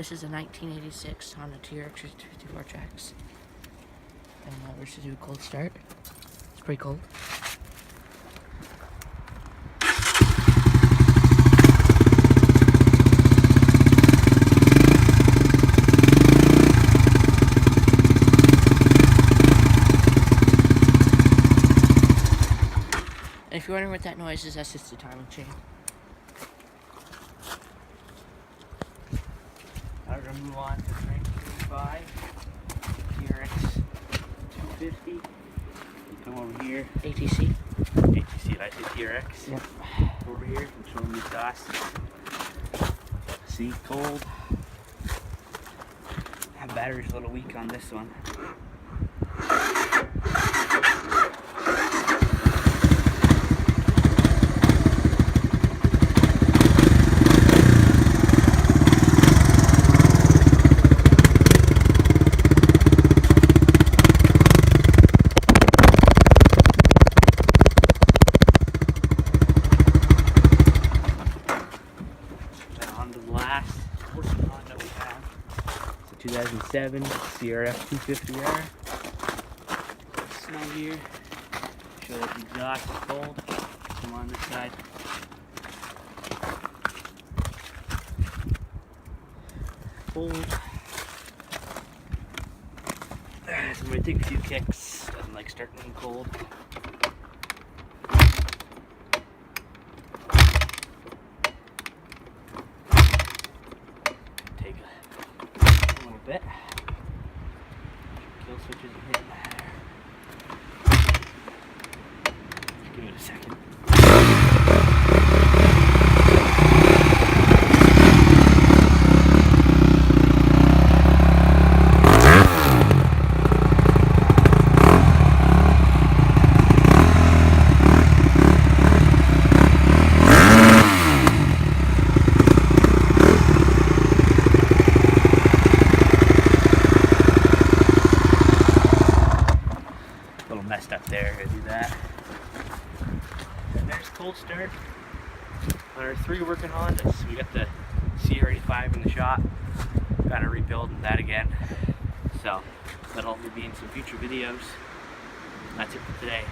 This is a 1986 Honda TRX 54 tracks. And we're just do a cold start. It's pretty cold. And if you're wondering what that noise is, that's just the timing chain. I'm going to move on to 1985 TRX 250. You come over here. ATC. ATC, I say TRX. Yep. Over here and show them the exhaust. See, cold. That battery's a little weak on this one. Last working Honda we have. It's a 2007 CRF 250R. Smell here. Show that the exhaust is cold. Come on this side. Cold. So I'm going to take a few kicks. Doesn't like starting them cold. Take a little bit. Kill switches and hit. Give it a second. Messed up there, I do that. And there's cold start on our 3 working Hondas. We got the CR85 in the shop. Gotta rebuild that again. So that'll be in some future videos. That's it for today.